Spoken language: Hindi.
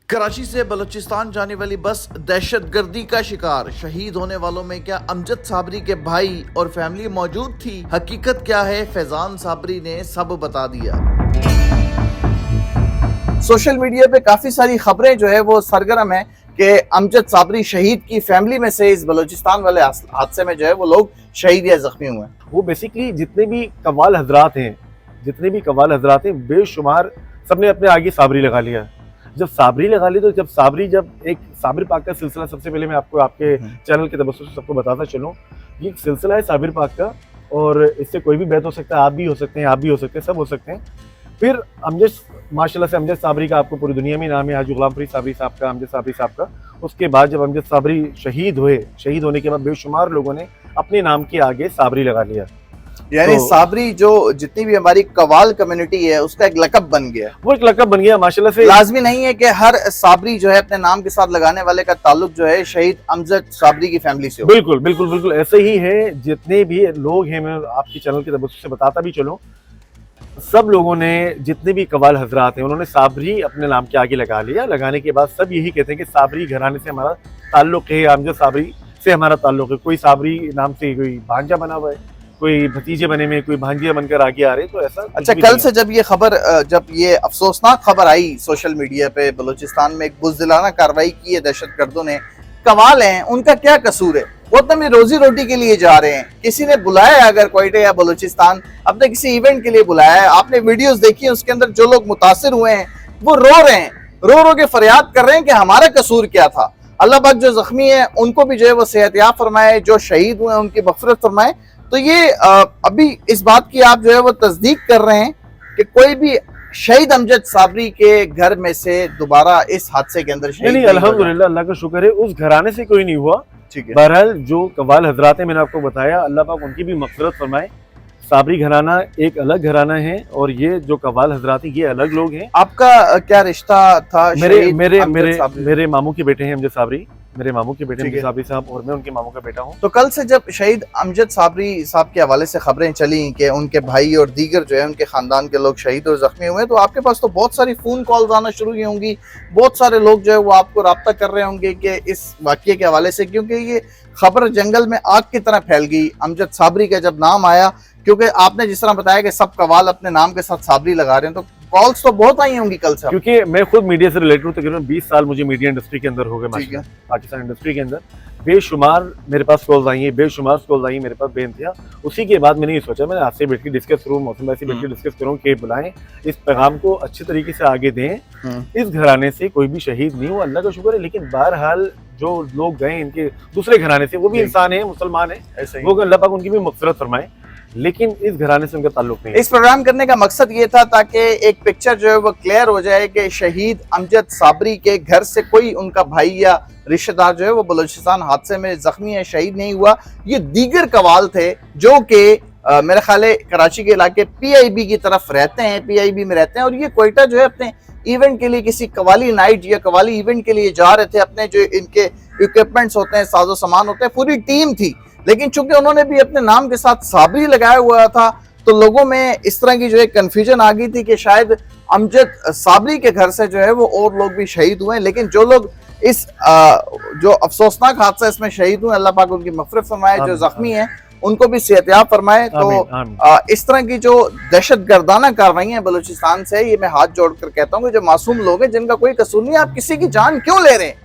कराची से बलूचिस्तान जाने वाली बस दहशतगर्दी का शिकार। शहीद होने वालों में क्या अमजद साबरी के भाई और फैमिली मौजूद थी? हकीकत क्या है? फैजान साबरी ने सब बता दिया। सोशल मीडिया पे काफी सारी खबरें जो है वो सरगर्म है कि अमजद साबरी शहीद की फैमिली में से इस बलूचिस्तान वाले हादसे में जो है वो लोग शहीद या जख्मी हुए। वो बेसिकली जितने भी कव्वाल हजरात हैं बेशुमार सबने अपने आगे साबरी लगा लिया। जब साबरी लगा ली तो जब एक साबिर पाक का सिलसिला, सबसे पहले मैं आपको आपके चैनल के तबस्सुम से सबको बताता चलूँ, ये एक सिलसिला है साबिर पाक का और इससे कोई भी बैत हो सकता है। आप भी हो सकते हैं, आप भी हो सकते हैं, सब हो सकते हैं। फिर माशाल्लाह से अमजद साबरी का आपको पूरी दुनिया में नाम है, हाजी गुलाम फरीद साबरी साहब का, अमजद साबरी साहब का। उसके बाद जब अमजद साबरी शहीद होने के बाद बेशुमार लोगों ने अपने नाम के आगे साबरी लगा लिया। यानी तो साबरी जो जितनी भी हमारी कवाल कम्युनिटी है उसका एक लकब बन गया। वो एक लकब बन गया माशाल्लाह से। लाजमी नहीं है कि हर साबरी जो है अपने नाम के साथ लगाने वाले का ताल्लुक जो है शहीद अमजद साबरी की फैमिली से हो। बिल्कुल बिल्कुल बिल्कुल ऐसे ही है। जितने भी लोग हैं, मैं आपके चैनल के तबस्सुम से बताता भी चलूं, सब लोगों ने, जितने भी कवाल हजरात हैं, उन्होंने साबरी अपने नाम के आगे लगा लिया। लगाने के बाद सब यही कहते हैं कि साबरी घराने से हमारा ताल्लुक है, अमजद साबरी से हमारा ताल्लुक है। कोई साबरी नाम से कोई भांजा बना हुआ है, कोई भतीजे बने में, कोई भांजिया बनकर आगे आ रहे, तो ऐसा। अच्छा, कल से जब ये अफसोसनाक खबर आई सोशल मीडिया पे, बलूचिस्तान में एक बुज़दिलाना कार्रवाई की है दहशतगर्दों ने। कवाल हैं, उनका क्या कसूर है? वो तो अपनी रोजी रोटी के लिए जा रहे हैं। किसी ने बुलाया है, अगर क्वेटा या बलूचिस्तान अपने किसी इवेंट के लिए बुलाया है, आपने वीडियोस देखी, उसके अंदर जो लोग मुतासिर हुए हैं वो रो रहे हैं, रो के फरियाद कर रहे हैं कि हमारा कसूर क्या था। अल्लाह पाक जो जख्मी है उनको भी जो है वो सेहतयाब फरमाए, जो शहीद हुए उनकी मग़फ़िरत फरमाए। तो ये अभी इस बात की आप जो है वो तस्दीक कर रहे हैं कि कोई भी शहीद अमजद साबरी के घर में से दोबारा इस हादसे के अंदर शहीद नहीं, अल्हम्दुलिल्लाह, अल्लाह का शुक्र है, उस घराने से कोई नहीं हुआ। ठीक है। बहरहाल जो कव्वाल हजरात हैं, मैंने आपको बताया, अल्लाह पाक उनकी भी मग़फ़िरत फरमाए। साबरी घराना एक अलग घराना है और ये जो कव्वाल हजरात हैं ये अलग लोग हैं। आपका क्या रिश्ता था? मेरे मामू के बेटे हैं अमजद साबरी, मेरे मामू के बेटे अमजद साबरी साहब, और मैं उनके मामू का बेटा हूँ। तो कल से जब शहीद अमजद साबरी साहब के हवाले से खबरें चली कि उनके भाई और दीगर जो है उनके खानदान के लोग शहीद और जख्मी हुए, तो आपके पास तो बहुत सारी फोन कॉल्स आना शुरू हुई होंगी, बहुत सारे लोग जो है वो आपको राब्ता कर रहे होंगे कि इस वाक़ये के हवाले से, क्योंकि ये खबर जंगल में आग की तरह फैल गई। अमजद साबरी का जब नाम आया, क्योंकि आपने जिस तरह बताया कि सब कवाल अपने नाम के साथ साबरी लगा रहे हैं, तो कॉल्स तो बहुत आई होंगी कल से। क्योंकि मैं खुद मीडिया से रिलेटेड हूँ, तकरीबन 20 साल मुझे मीडिया इंडस्ट्री के अंदर हो गए, पाकिस्तान इंडस्ट्री के अंदर बेशुमार मेरे पास कॉल्स आई हैं, बेशुमार कॉल्स आई हैं मेरे पास बेनतिहा। उसी के बाद मैंने ये सोचा, मैंने आपसे बैठ के डिस्कस करूँ, मौसम भाई से बैठ के डिस्कस करूँ कि बुलाएं, इस पैगाम को अच्छे तरीके से आगे दें। इस घराने से कोई भी शहीद नहीं हुआ, अल्लाह का शुक्र है। लेकिन बहरहाल जो लोग गए इनके दूसरे घराने से, वो भी इंसान है, मुसलमान है, वो अल्लाह पाक उनकी भी मग़फ़िरत फरमाए, लेकिन इस घराने से उनका ताल्लुक नहीं है। इस प्रोग्राम करने का मकसद ये था ताकि एक पिक्चर जो है वो क्लियर हो जाए कि शहीद अमजद साबरी के घर से कोई उनका भाई या रिश्तेदार जो है वो बलूचिस्तान हादसे में जख्मी है, शहीद नहीं हुआ। ये दीगर कवाल थे जो कि मेरे ख्याल है कराची के इलाके PIB की तरफ रहते हैं, PIB में रहते हैं, और ये क्वेटा जो है अपने इवेंट के लिए, किसी कवाली नाइट या कवाली इवेंट के लिए जा रहे थे। अपने जो इनके इक्विपमेंट्स होते हैं, साजो सामान होते हैं, पूरी टीम थी, लेकिन चूंकि उन्होंने भी अपने नाम के साथ साबरी लगाया हुआ था, तो लोगों में इस तरह की जो है कंफ्यूजन आ गई थी कि शायद अमजद साबरी के घर से जो है वो और लोग भी शहीद हुए। लेकिन जो लोग इस जो अफसोसनाक हादसा इसमें शहीद हुए, अल्लाह पाक उनकी मग़फ़िरत फरमाए, जो जख्मी है उनको भी सेहतयाब फरमाए। तो इस तरह की जो दहशतगर्दाना कार्रवाइयां बलूचिस्तान से, ये मैं हाथ जोड़कर कहता हूँ कि जो मासूम लोग हैं जिनका कोई कसूर नहीं, आप किसी की जान क्यों ले रहे हैं?